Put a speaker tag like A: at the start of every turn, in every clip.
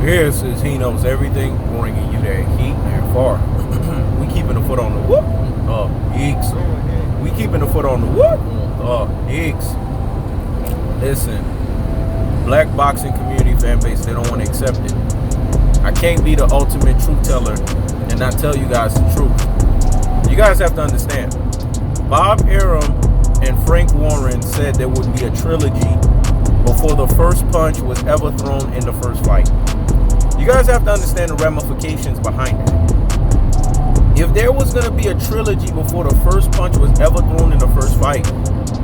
A: Here's his He Knows Everything, bringing you that heat and far. We keeping the foot on the whoop. Yeeks. We keeping the foot on the whoop. Yeeks. Listen, black boxing community fan base, they don't want to accept it. I can't be the ultimate truth teller and not tell you guys the truth. You guys have to understand. Bob Arum and Frank Warren said there would be a trilogy before the first punch was ever thrown in the first fight. You guys have to understand the ramifications behind it. If there was going to be a trilogy before the first punch was ever thrown in the first fight,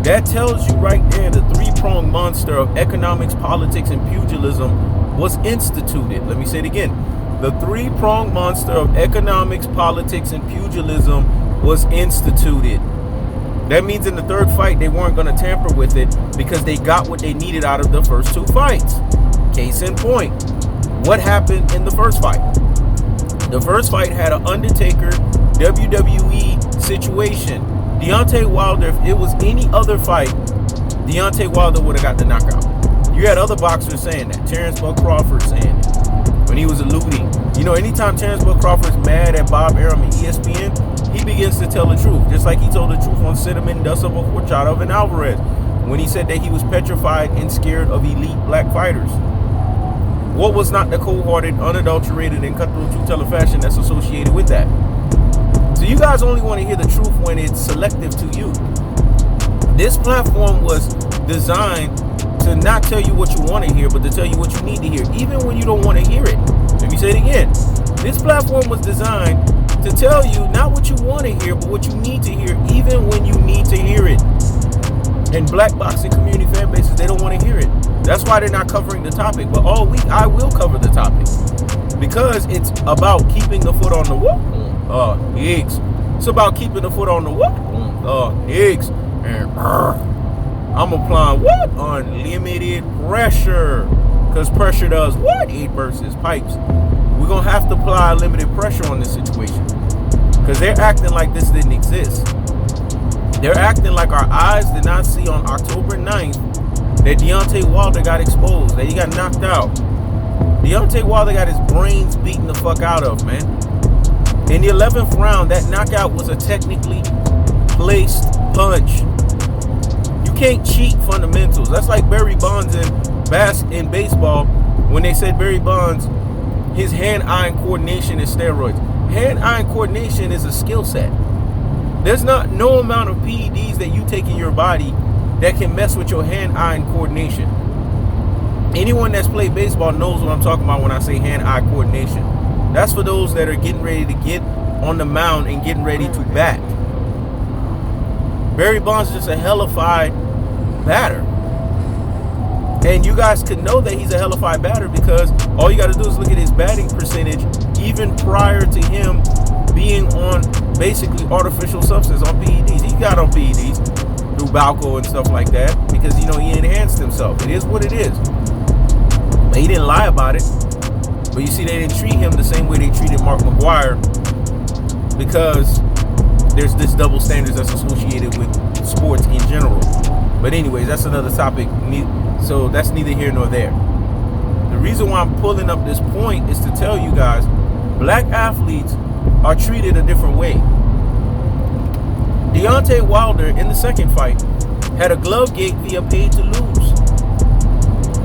A: that tells you right there the three-pronged monster of economics, politics, and pugilism was instituted. Let me say it again. The three-pronged monster of economics, politics, and pugilism was instituted. That means in the third fight, they weren't going to tamper with it because they got what they needed out of the first two fights. Case in point, what happened in the first fight? The first fight had an Undertaker WWE situation. Deontay Wilder, if it was any other fight, Deontay Wilder would have got the knockout. You had other boxers saying that. Terrence Bud Crawford saying it when he was alluding. You know, anytime Terrence Bud Crawford's mad at Bob Arum and ESPN, he begins to tell the truth. Just like he told the truth on Cinnamon, Dust Up, Horchata, and Alvarez when he said that he was petrified and scared of elite black fighters. What was not the cold-hearted, unadulterated, and cutthroat truth-teller fashion that's associated with that? So you guys only want to hear the truth when it's selective to you. This platform was designed to not tell you what you want to hear, but to tell you what you need to hear, even when you don't want to hear it. Let me say it again. This platform was designed to tell you not what you want to hear, but what you need to hear, even when you need to hear it. And black boxing community fan bases, they don't want to hear it. That's why they're not covering the topic. But all week, I will cover the topic. Because it's about keeping the foot on the whoop. Eggs. It's about keeping the foot on the whoop. Eggs. And I'm applying what? Unlimited pressure. Because pressure does what? It versus pipes. We're going to have to apply limited pressure on this situation. Because they're acting like this didn't exist. They're acting like our eyes did not see on October 9th that Deontay Wilder got exposed, that he got knocked out. Deontay Wilder got his brains beaten the fuck out of, man. In the 11th round, that knockout was a technically placed punch. You can't cheat fundamentals. That's like Barry Bonds in baseball when they said Barry Bonds, his hand-eye coordination is steroids. Hand-eye coordination is a skill set. There's no amount of PEDs that you take in your body that can mess with your hand-eye coordination. Anyone that's played baseball knows what I'm talking about when I say hand-eye coordination. That's for those that are getting ready to get on the mound and getting ready to bat. Barry Bonds is just a hellified batter. And you guys could know that he's a hellified batter because all you got to do is look at his batting percentage even prior to him being on basically artificial substance on PEDs. He got on PEDs through Balco and stuff like that because, you know, he enhanced himself. It is what it is. But he didn't lie about it. But you see, they didn't treat him the same way they treated Mark McGwire because there's this double standards that's associated with sports in general. But anyways, that's another topic. So that's neither here nor there. The reason why I'm pulling up this point is to tell you guys, black athletes are treated a different way. Deontay Wilder in the second fight had a glove gate via paid to lose.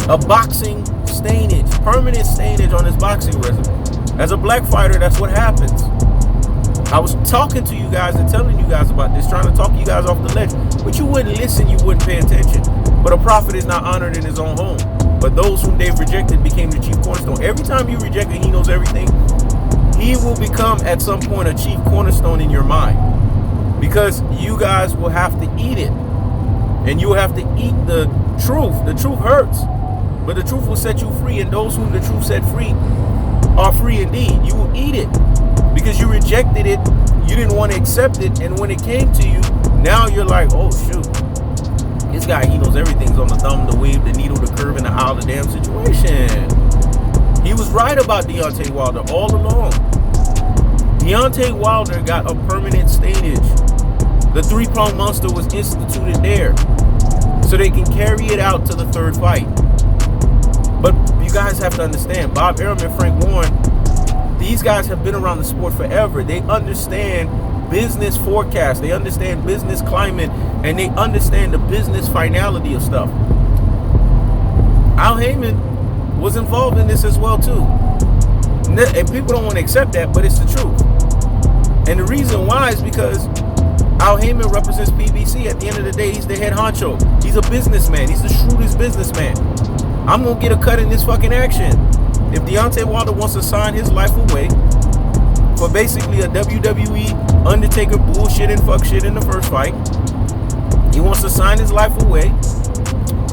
A: A boxing stainage, permanent stainage on his boxing resume. As a black fighter, that's what happens. I was talking to you guys and telling you guys about this, trying to talk you guys off the ledge. But you wouldn't listen, you wouldn't pay attention. But a prophet is not honored in his own home. But those whom they've rejected became the chief cornerstone. Every time you reject it, he knows everything. He will become at some point a chief cornerstone in your mind. Because you guys will have to eat it. And you will have to eat the truth. The truth hurts. But the truth will set you free. And those whom the truth set free are free indeed. You will eat it. Because you rejected it. You didn't want to accept it. And when it came to you, now you're like, oh shoot. This guy, he knows everything's on the thumb, the wave, the needle, the curve, and the aisle, the damn situation. He was right about Deontay Wilder all along. Deontay Wilder got a permanent stainage. The three-pronged monster was instituted there so they can carry it out to the third fight. But you guys have to understand, Bob Arum and Frank Warren, these guys have been around the sport forever. They understand business forecasts. They understand business climate, and they understand the business finality of stuff. Al Heyman was involved in this as well too. And people don't want to accept that, but it's the truth. And the reason why is because Al Heyman represents PBC. At the end of the day, he's the head honcho. He's a businessman. He's the shrewdest businessman. I'm going to get a cut in this fucking action. If Deontay Wilder wants to sign his life away for basically a WWE Undertaker bullshit and fuck shit in the first fight, he wants to sign his life away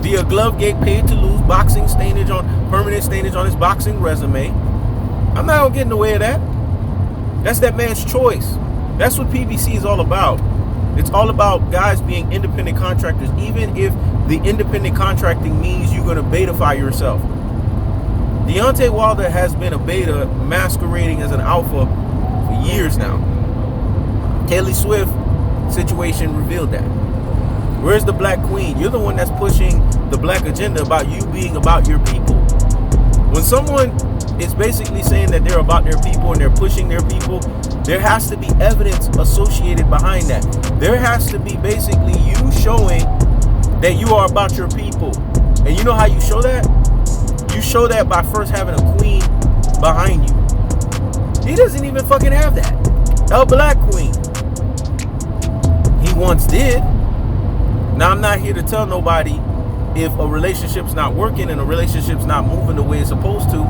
A: via glove gate, paid to lose, boxing stainage on, permanent stainage on his boxing resume. I'm not going to get in the way of that. That's that man's choice. That's what PBC is all about. It's all about guys being independent contractors, even if the independent contracting means you're going to beta-fy yourself. Deontay Wilder has been a beta masquerading as an alpha for years now. Taylor Swift situation revealed that. Where's the Black Queen? You're the one that's pushing the black agenda about you being about your people. When someone is basically saying that they're about their people and they're pushing their people, there has to be evidence associated behind that. There has to be basically you showing that you are about your people. And you know how you show that? You show that by first having a queen behind you. He doesn't even fucking have that. A Black Queen. He once did. Now, I'm not here to tell nobody if a relationship's not working and a relationship's not moving the way it's supposed to,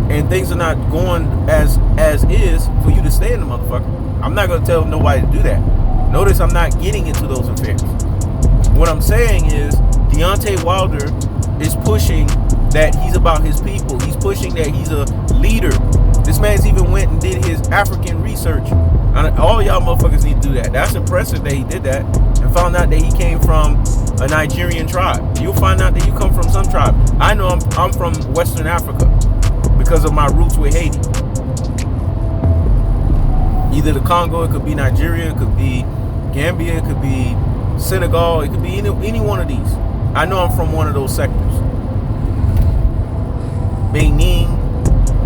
A: and things are not going as is, for you to stay in the motherfucker. I'm not going to tell nobody to do that. Notice I'm not getting into those affairs. What I'm saying is Deontay Wilder is pushing that he's about his people. He's pushing that he's a leader. This man's even went and did his African research. And all y'all motherfuckers need to do that. That's impressive that he did that and found out that he came from a Nigerian tribe. You'll find out that you come from some tribe. I know I'm from Western Africa because of my roots with Haiti. Either the Congo, it could be Nigeria, it could be Gambia, it could be Senegal, it could be any one of these. I know I'm from one of those sectors. Benin,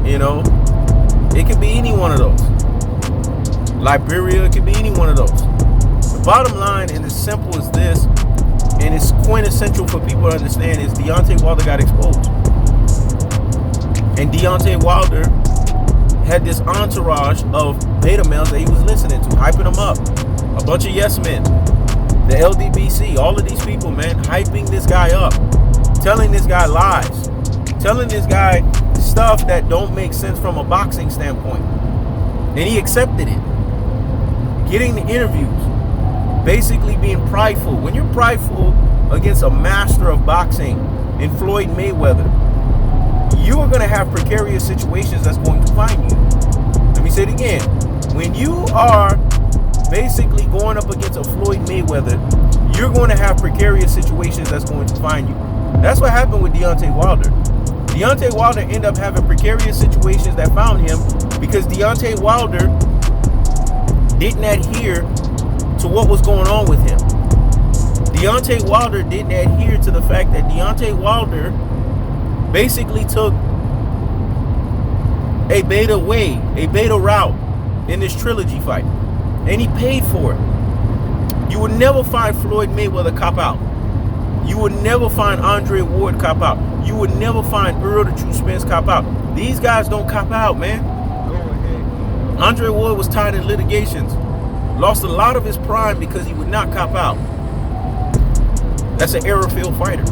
A: you know, it could be any one of those. Liberia, it could be any one of those. The bottom line, and as simple as this, and it's quintessential for people to understand, is Deontay Wilder got exposed. And Deontay Wilder had this entourage of beta males that he was listening to, hyping them up. A bunch of yes men, the LDBC, all of these people, man, hyping this guy up, telling this guy lies, telling this guy stuff that don't make sense from a boxing standpoint. And he accepted it. Getting the interviews, basically being prideful. When you're prideful against a master of boxing in Floyd Mayweather, you are going to have precarious situations that's going to find you. Let me say it again. When you are basically going up against a Floyd Mayweather, you're going to have precarious situations that's going to find you. That's what happened with Deontay Wilder. Deontay Wilder ended up having precarious situations that found him because Deontay Wilder didn't adhere to what was going on with him. Deontay Wilder didn't adhere to the fact that Deontay Wilder basically took a beta route in this trilogy fight. And he paid for it. You would never find Floyd Mayweather cop out. You would never find Andre Ward cop out. You would never find Earl the True Spence cop out. These guys don't cop out, man. Andre Ward was tied in litigations. Lost a lot of his prime because he would not cop out. That's an error-filled fighter.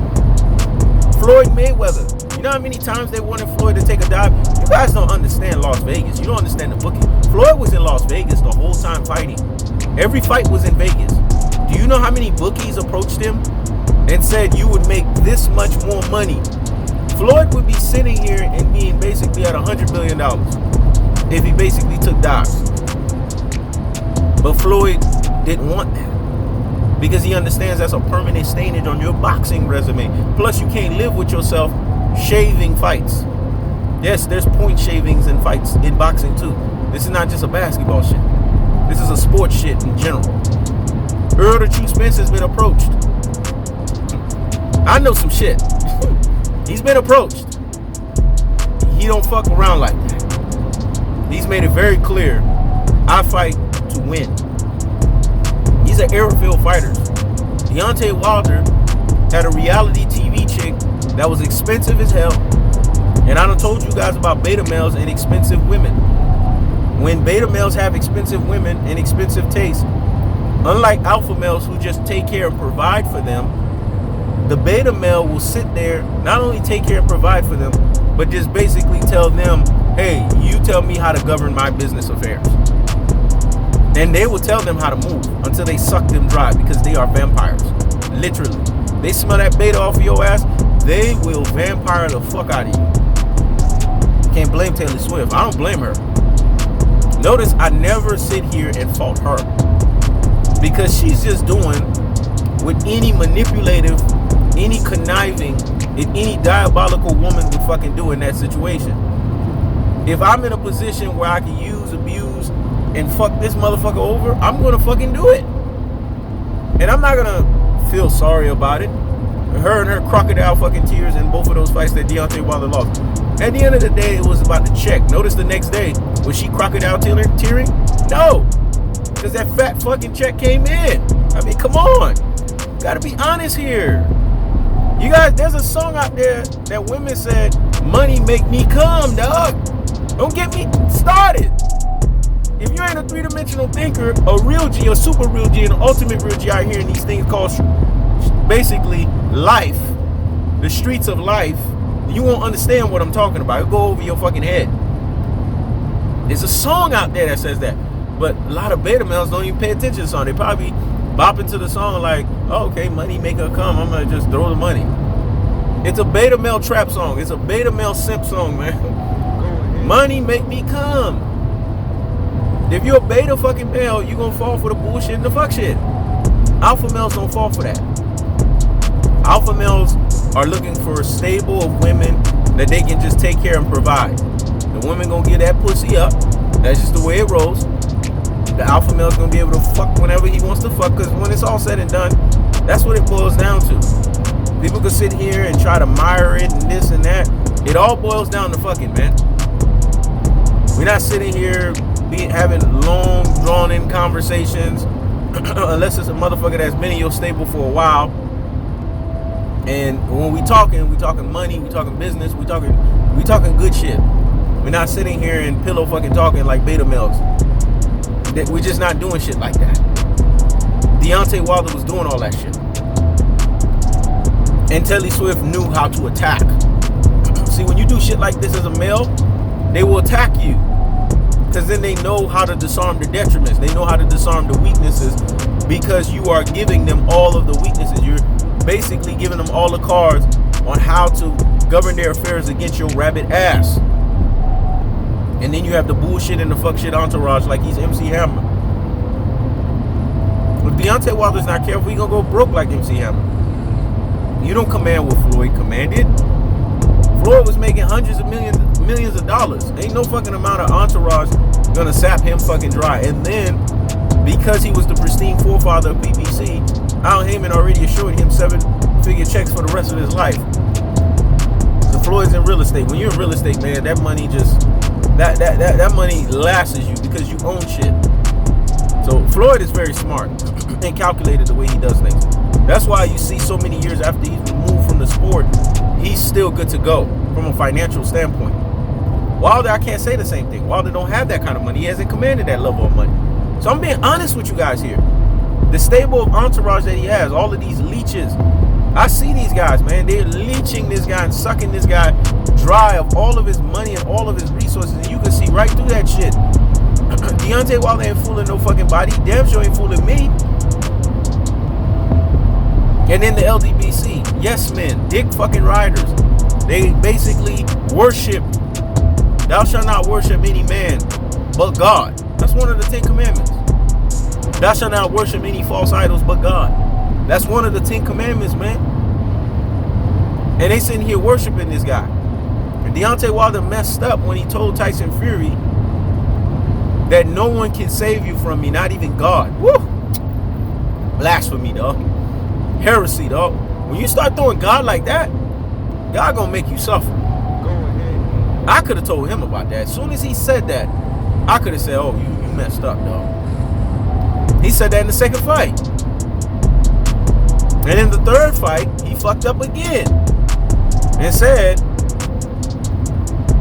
A: Floyd Mayweather. You know how many times they wanted Floyd to take a dive? You guys don't understand Las Vegas. You don't understand the booking. Floyd was in Las Vegas the whole time fighting. Every fight was in Vegas. Do you know how many bookies approached him and said you would make this much more money? Floyd would be sitting here and being basically at $100 million if he basically took dives. But Floyd didn't want that because he understands that's a permanent stainage on your boxing resume. Plus, you can't live with yourself shaving fights. Yes, there's point shavings in fights in boxing too. This is not just a basketball shit. This is a sports shit in general. Earl the True Spence has been approached. I know some shit. He's been approached. He don't fuck around like that. He's made it very clear. I fight to win. He's an airfield fighter. Deontay Wilder had a reality TV chick that was expensive as hell. And I done told you guys about beta males and expensive women. When beta males have expensive women and expensive tastes, unlike alpha males who just take care and provide for them, the beta male will sit there, not only take care and provide for them, but just basically tell them, hey, you tell me how to govern my business affairs. And they will tell them how to move until they suck them dry, because they are vampires. Literally. They smell that beta off of your ass, they will vampire the fuck out of you. Can't blame Taylor Swift. I don't blame her. Notice I never sit here and fault her, because she's just doing what any manipulative, any conniving, and any diabolical woman would fucking do in that situation. If I'm in a position where I can use, abuse, and fuck this motherfucker over, I'm gonna fucking do it. And I'm not gonna feel sorry about it. Her and her crocodile fucking tears in both of those fights that Deontay Wilder lost. At the end of the day, it was about the check. Notice the next day, was she crocodile tearing? No. Because that fat fucking check came in. I mean, come on. Gotta be honest here. You guys, there's a song out there that women said, money make me come, dog. Don't get me started. If you ain't a three-dimensional thinker, a real G, a super real G, and an ultimate real G out here in these things called basically life, the streets of life, you won't understand what I'm talking about. It'll go over your fucking head. There's a song out there that says that. But a lot of beta males don't even pay attention to the song. They probably bop into the song like, oh, okay, money make her come. I'm going to just throw the money. It's a beta male trap song. It's a beta male simp song, man. Money make me come. If you're a beta fucking male, you're going to fall for the bullshit and the fuck shit. Alpha males don't fall for that. Alpha males are looking for a stable of women that they can just take care and provide. The women gonna get that pussy up. That's just the way it rolls. The alpha male's gonna be able to fuck whenever he wants to fuck, because when it's all said and done, that's what it boils down to. People can sit here and try to mire it and this and that. It all boils down to fucking, man. We're not sitting here having long, drawn-in conversations unless it's a motherfucker that's been in your stable for a while. And when we talking money, we talking business, we talking good shit. We're not sitting here and pillow fucking talking like beta males. We're just not doing shit like that. Deontay Wilder was doing all that shit. And Taylor Swift knew how to attack. See, when you do shit like this as a male, they will attack you. Because then they know how to disarm the detriments. They know how to disarm the weaknesses, because you are giving them all of the weaknesses. You're basically giving them all the cards on how to govern their affairs against your rabbit ass. And then you have the bullshit and the fuck shit entourage like he's MC Hammer. If Deontay Wilder's not careful, he gonna go broke like MC Hammer. You don't command what Floyd commanded. Floyd was making hundreds of millions of dollars. Ain't no fucking amount of entourage gonna sap him fucking dry. And then, because he was the pristine forefather of PPC, Al Heyman already assured him 7-figure checks for the rest of his life. So Floyd's in real estate. When you're in real estate, man, that money just that money lasts you because you own shit. So Floyd is very smart and calculated the way he does things. That's why you see so many years after he's removed from the sport, he's still good to go from a financial standpoint. Wilder, I can't say the same thing. Wilder don't have that kind of money. He hasn't commanded that level of money. So I'm being honest with you guys here. The stable of entourage that he has, all of these leeches, I see these guys, man. They're leeching this guy and sucking this guy dry of all of his money and all of his resources. And you can see right through that shit. Deontay Wilder ain't fooling no fucking body. Damn sure ain't fooling me. And then the LDBC, yes men, dick fucking riders. They basically worship, thou shalt not worship any man but God. That's one of the 10 commandments. Thou shalt not worship any false idols but God. That's one of the 10 commandments, man. And they sitting here worshiping this guy. And Deontay Wilder messed up when he told Tyson Fury that no one can save you from me, not even God. Woo! Blasphemy, dog. Heresy, dog. When you start throwing God like that, God gonna make you suffer.
B: Go ahead.
A: I could have told him about that. As soon as he said that, I could have said, oh, you messed up, dog. He said that in the second fight. And in the third fight, he fucked up again and said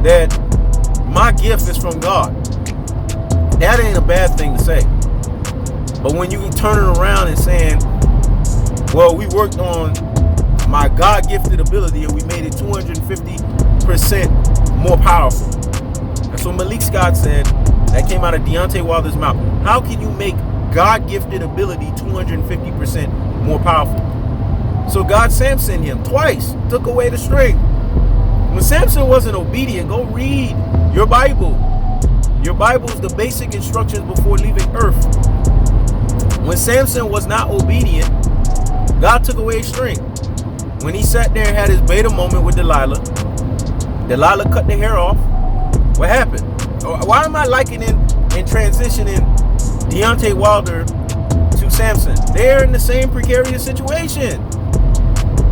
A: that my gift is from God. That ain't a bad thing to say. But when you can turn it around and saying, well, we worked on my God-gifted ability and we made it 250% more powerful. That's what Malik Scott said. That came out of Deontay Wilder's mouth. How can you make God-gifted ability 250% more powerful? So God Samson him twice, took away the strength. When Samson wasn't obedient, go read your Bible. Your Bible is the basic instructions before leaving earth. When Samson was not obedient, God took away his strength. When he sat there and had his beta moment with Delilah cut the hair off. What happened? Why am I likening and transitioning Deontay Wilder to Samson? They're in the same precarious situation.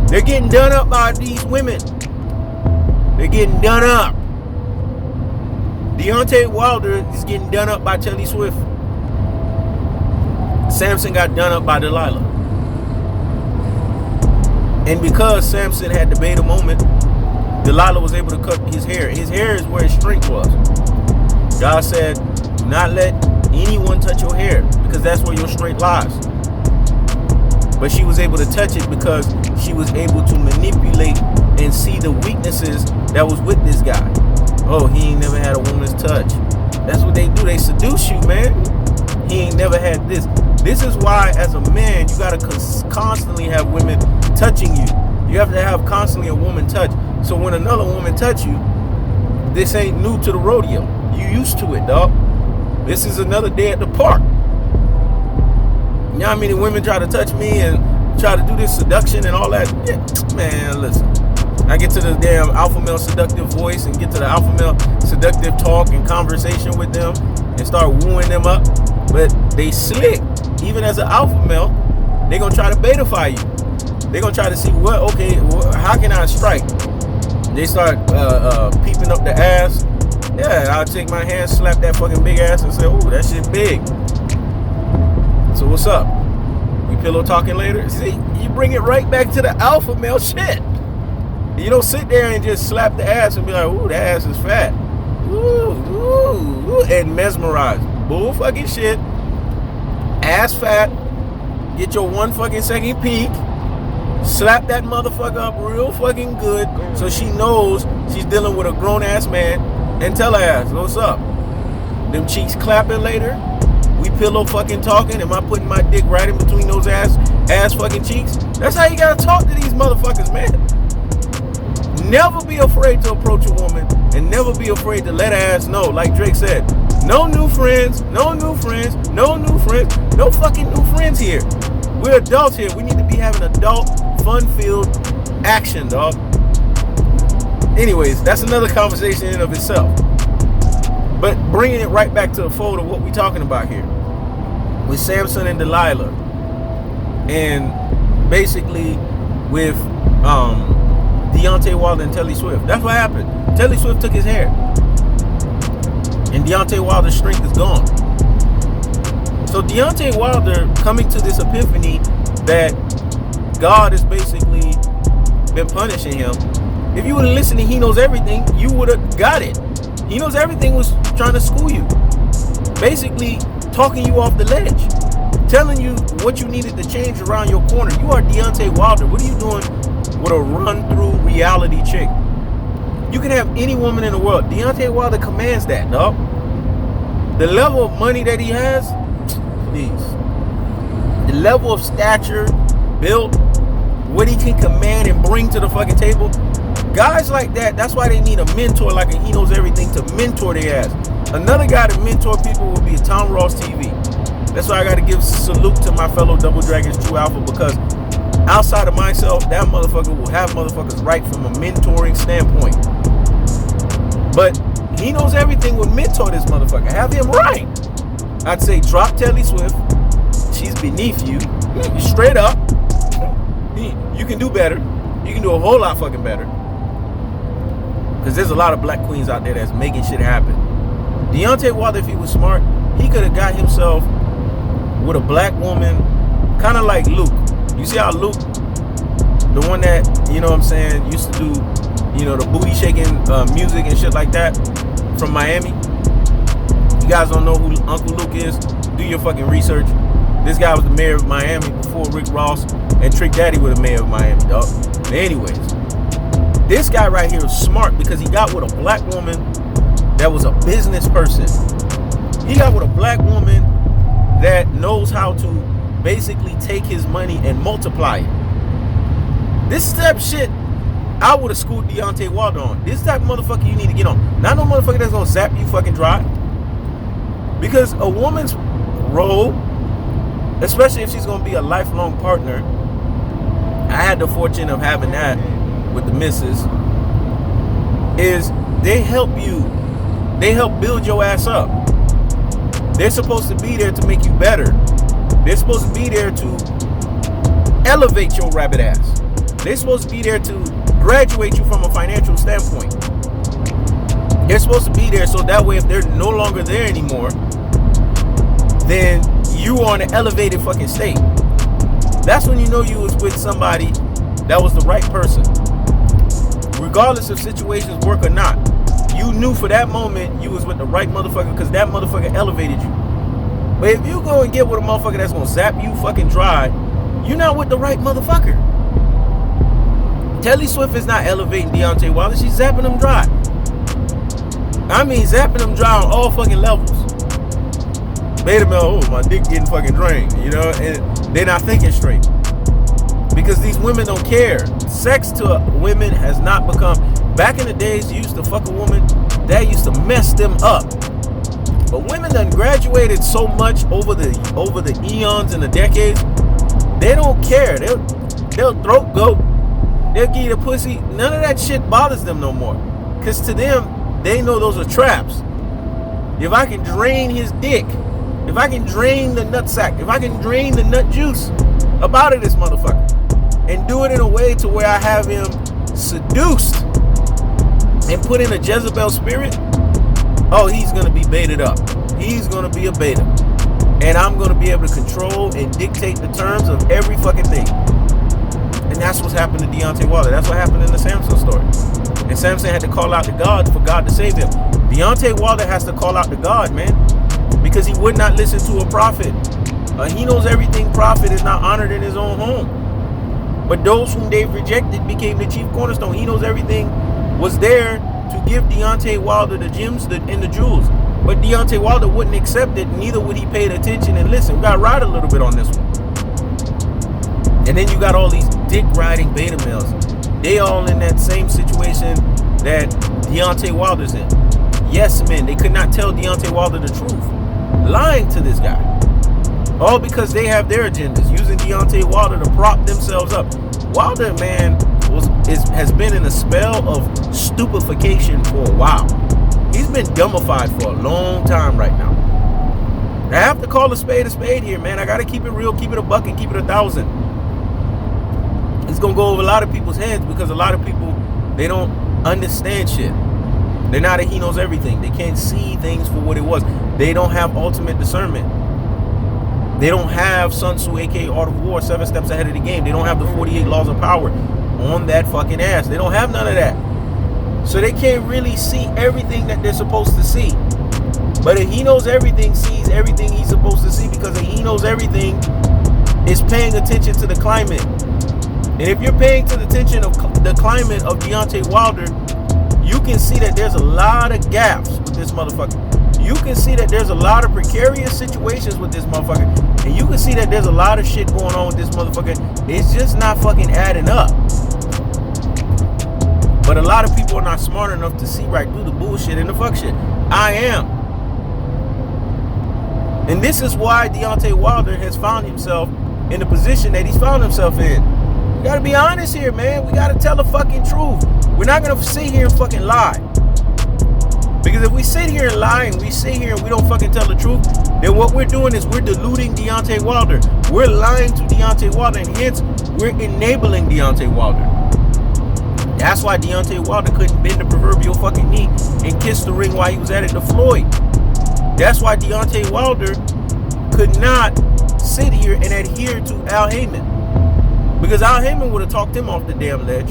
A: They're getting done up by these women. They're getting done up. Deontay Wilder is getting done up by Taylor Swift. Samson got done up by Delilah. And because Samson had the beta moment, Delilah was able to cut his hair. His hair is where his strength was. God said, do not let anyone touch your hair because that's where your strength lies. But she was able to touch it because she was able to manipulate and see the weaknesses that was with this guy. Oh, he ain't never had a woman's touch. That's what they do. They seduce you, man. He ain't never had this. This is why, as a man, you gotta constantly have women touching you. You have to have constantly a woman touch. So when another woman touch you, this ain't new to the rodeo. You used to it, dog. This is another day at the park. You know how many women try to touch me and try to do this seduction and all that? Yeah, man, listen. I get to the damn alpha male seductive voice and get to the alpha male seductive talk and conversation with them and start wooing them up. But they slick. Even as an alpha male, they gonna try to betafy you. They gonna try to see how can I strike? They start peeping up the ass. Yeah, I'll take my hand, slap that fucking big ass and say, oh, that shit big. So what's up? We pillow talking later? See, you bring it right back to the alpha male shit. You don't sit there and just slap the ass and be like, ooh, that ass is fat. Ooh, ooh, ooh, and mesmerize. Bull fucking shit. Ass fat. Get your 1 fucking second peek. Slap that motherfucker up real fucking good so she knows she's dealing with a grown ass man and tell her ass, what's up? Them cheeks clapping later. We pillow fucking talking. Am I putting my dick right in between those ass fucking cheeks? That's how you gotta talk to these motherfuckers, man. Never be afraid to approach a woman and never be afraid to let her ass know. Like Drake said, no new friends, no new friends, no new friends, no fucking new friends here. We're adults here. We need to be having adult, fun-filled action, dog. Anyways, that's another conversation in and of itself. But bringing it right back to the fold of what we're talking about here. With Samson and Delilah. And basically with Deontay Wilder and Taylor Swift. That's what happened. Taylor Swift took his hair. And Deontay Wilder's strength is gone. So Deontay Wilder coming to this epiphany that God has basically been punishing him. If you would have listened to He Knows Everything, you would have got it. He Knows Everything was trying to school you. Basically talking you off the ledge. Telling you what you needed to change around your corner. You are Deontay Wilder. What are you doing with a run-through reality chick? You can have any woman in the world. Deontay Wilder commands that, dog. The level of money that he has, please. The level of stature, built, what he can command and bring to the fucking table. Guys like that, that's why they need a mentor like a He Knows Everything to mentor their ass. Another guy to mentor people would be Tom Ross TV. That's why I got to give salute to my fellow Double Dragons True Alpha, because outside of myself, that motherfucker will have motherfuckers right from a mentoring standpoint. But He Knows Everything would mentor this motherfucker. Have him right. I'd say drop Taylor Swift. She's beneath you. Straight up. You can do better. You can do a whole lot fucking better. Because there's a lot of black queens out there that's making shit happen. Deontay Wilder, if he was smart, he could have got himself with a black woman, kind of like Luke. You see how Luke, the one that, you know what I'm saying, used to do, you know, the booty shaking music and shit like that from Miami. You guys don't know who Uncle Luke is? Do your fucking research. This guy was the mayor of Miami before Rick Ross and Trick Daddy was the mayor of Miami, dog. But anyways, this guy right here is smart because he got with a black woman that was a business person. He got with a black woman that knows how to basically take his money and multiply it. This type of shit I would have schooled Deontay Wilder on. This type of motherfucker you need to get on. Not no motherfucker that's gonna zap you fucking dry. Because a woman's role, especially if she's gonna be a lifelong partner, I had the fortune of having that with the missus, is they help you. They help build your ass up. They're supposed to be there to make you better. They're supposed to be there to elevate your rabbit ass. They're supposed to be there to graduate you from a financial standpoint. They're supposed to be there so that way if they're no longer there anymore, then you are in an elevated fucking state. That's when you know you was with somebody that was the right person. Regardless of situations work or not, you knew for that moment you was with the right motherfucker because that motherfucker elevated you. But if you go and get with a motherfucker that's gonna zap you fucking dry, you're not with the right motherfucker. Taylor Swift is not elevating Deontay Wilder, she's zapping him dry. I mean zapping him dry on all fucking levels. Beta male, oh, my dick getting fucking drained, you know, and they're not thinking straight. Because these women don't care. Sex to women has not become, back in the days you used to fuck a woman, that used to mess them up. But women done graduated so much over the eons and the decades, they don't care. They'll throat goat, they'll give you the pussy, none of that shit bothers them no more. Cause to them, they know those are traps. If I can drain his dick, if I can drain the nutsack, if I can drain the nut juice up out of this motherfucker, and do it in a way to where I have him seduced and put in a Jezebel spirit, oh, he's going to be baited up. He's going to be a beta. And I'm going to be able to control and dictate the terms of every fucking thing. And that's what's happened to Deontay Wilder. That's what happened in the Samson story. And Samson had to call out to God for God to save him. Deontay Wilder has to call out to God, man, because he would not listen to a prophet. He knows everything prophet is not honored in his own home. But those whom they've rejected became the chief cornerstone. He knows everything was there to give Deontay Wilder the gems and the jewels. But Deontay Wilder wouldn't accept it, neither would he pay attention and listen. We got to ride a little bit on this one. And then you got all these dick riding beta males. They all in that same situation that Deontay Wilder's in. Yes, men, they could not tell Deontay Wilder the truth. Lying to this guy. All because they have their agendas, using Deontay Wilder to prop themselves up. Wilder, man, has been in a spell of stupefaction for a while. He's been dumbified for a long time right now. I have to call a spade here, man. I got to keep it real, keep it a buck, and keep it 1,000. It's going to go over a lot of people's heads because a lot of people, they don't understand shit. They're not a he knows everything. They can't see things for what it was. They don't have ultimate discernment. They don't have Sun Tzu, aka Art of War, 7 steps ahead of the game. They don't have the 48 laws of power on that fucking ass. They don't have none of that. So they can't really see everything that they're supposed to see. But if he knows everything, sees everything he's supposed to see, because if he knows everything, is paying attention to the climate. And if you're paying attention of the climate of Deontay Wilder, you can see that there's a lot of gaps with this motherfucker. You can see that there's a lot of precarious situations with this motherfucker. And you can see that there's a lot of shit going on with this motherfucker. It's just not fucking adding up. But a lot of people are not smart enough to see right through the bullshit and the fuck shit. I am. And this is why Deontay Wilder has found himself in the position that he's found himself in. We gotta be honest here, man. We gotta tell the fucking truth. We're not gonna sit here and fucking lie. Because if we sit here and lie and we sit here and we don't fucking tell the truth, then what we're doing is we're deluding Deontay Wilder. We're lying to Deontay Wilder, and hence we're enabling Deontay Wilder. That's why Deontay Wilder couldn't bend the proverbial fucking knee and kiss the ring while he was at it to Floyd. That's why Deontay Wilder could not sit here and adhere to Al Heyman. Because Al Heyman would have talked him off the damn ledge.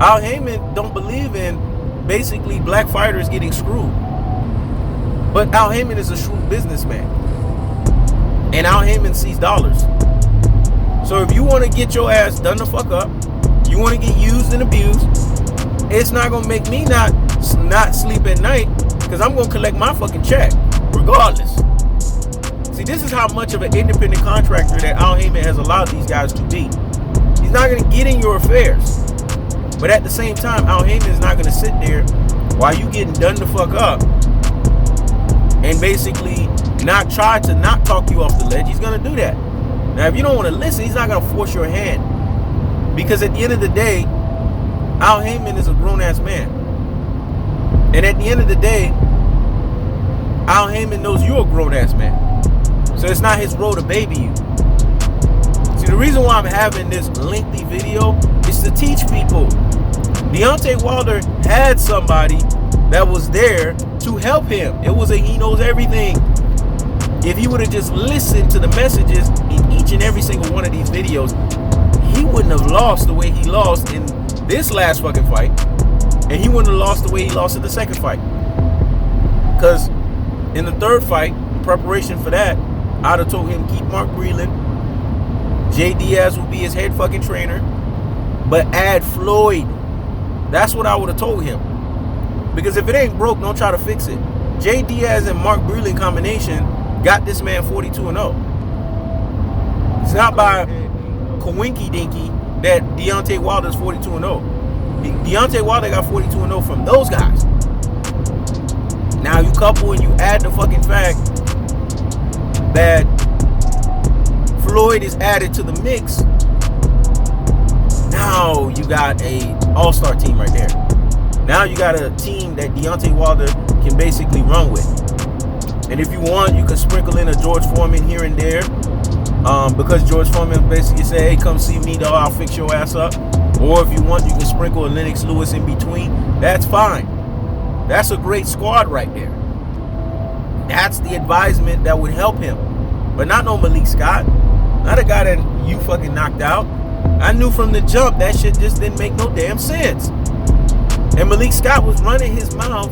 A: Al Heyman don't believe in basically black fighters getting screwed. But Al Heyman is a shrewd businessman. And Al Heyman sees dollars. So if you want to get your ass done the fuck up, you want to get used and abused, it's not going to make me not sleep at night, because I'm going to collect my fucking check regardless. See, this is how much of an independent contractor that Al Heyman has allowed these guys to be. He's not going to get in your affairs. But at the same time, Al Heyman is not going to sit there while you getting done the fuck up and basically not try to not talk you off the ledge. He's going to do that. Now, if you don't want to listen, he's not going to force your hand. Because at the end of the day, Al Heyman is a grown-ass man. And at the end of the day, Al Heyman knows you're a grown-ass man. So it's not his role to baby you. See, the reason why I'm having this lengthy video is to teach people. Deontay Wilder had somebody that was there to help him. It was a he knows everything. If he would have just listened to the messages in each and every single one of these videos, he wouldn't have lost the way he lost in this last fucking fight. And he wouldn't have lost the way he lost in the second fight. Because in the third fight, in preparation for that, I'd have told him keep Mark Breland. Jay Diaz will be his head fucking trainer. But add Floyd. That's what I would have told him. Because if it ain't broke, don't try to fix it. Jay Diaz and Mark Breland combination got this man 42-0. It's not by coinky dinky that Deontay Wilder's 42-0. Deontay Wilder got 42-0 from those guys. Now you couple and you add the fucking fact that Floyd is added to the mix. Now you got a all-star team right there. Now you got a team that Deontay Wilder can basically run with. And if you want, you can sprinkle in a George Foreman here and there. Because George Foreman basically say, hey, come see me, dog, I'll fix your ass up. Or if you want, you can sprinkle a Lennox Lewis in between. That's fine. That's a great squad right there. That's the advisement that would help him. But not no Malik Scott. Not a guy that you fucking knocked out. I knew from the jump that shit just didn't make no damn sense. And Malik Scott was running his mouth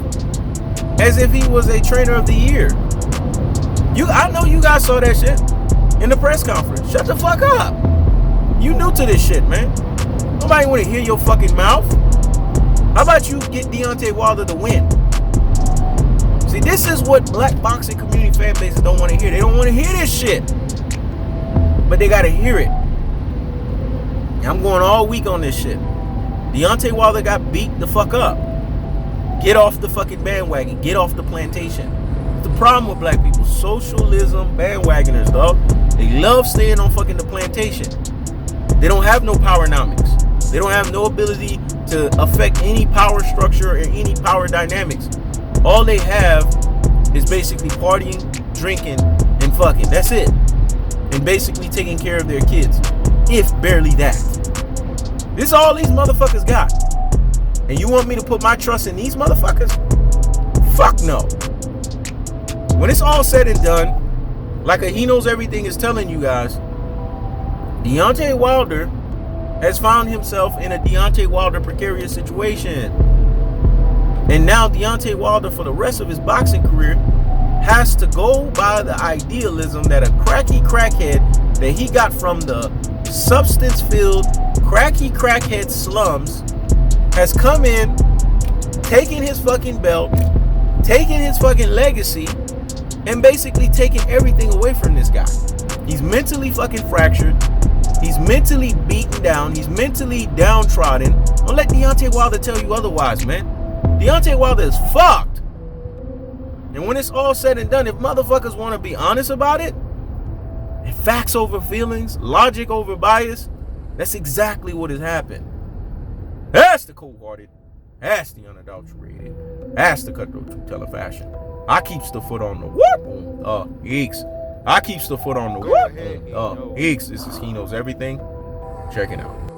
A: as if he was a trainer of the year. I know you guys saw that shit in the press conference. Shut the fuck up. You new to this shit, man. Nobody want to hear your fucking mouth. How about you get Deontay Wilder to win? See, this is what black boxing community fan bases don't want to hear. They don't want to hear this shit. But they got to hear it. And I'm going all week on this shit. Deontay Wilder got beat the fuck up. Get off the fucking bandwagon. Get off the plantation. The problem with black people, socialism bandwagoners, dog. They love staying on fucking the plantation. They don't have no powernomics. They don't have no ability to affect any power structure or any power dynamics. All they have is basically partying, drinking, and fucking. That's it. And basically taking care of their kids. If barely that. This is all these motherfuckers got. And you want me to put my trust in these motherfuckers? Fuck no. When it's all said and done, like a he knows everything is telling you guys, Deontay Wilder has found himself in a Deontay Wilder precarious situation. And now Deontay Wilder, for the rest of his boxing career, has to go by the idealism that a crackhead that he got from the substance-filled crackhead slums has come in, taking his fucking belt, taking his fucking legacy, and basically taking everything away from this guy. He's mentally fucking fractured. He's mentally beaten down. He's mentally downtrodden. Don't let Deontay Wilder tell you otherwise, man. Deontay Wilder is fucked. And when it's all said and done, if motherfuckers want to be honest about it, and facts over feelings, logic over bias, that's exactly what has happened. That's the cold-hearted. That's the unadulterated. That's the cutthroat truth-teller fashion. I keeps the foot on the whoop. Eeks. I keeps the foot on the whoop. Eeks. This is He Knows Everything. Check it out.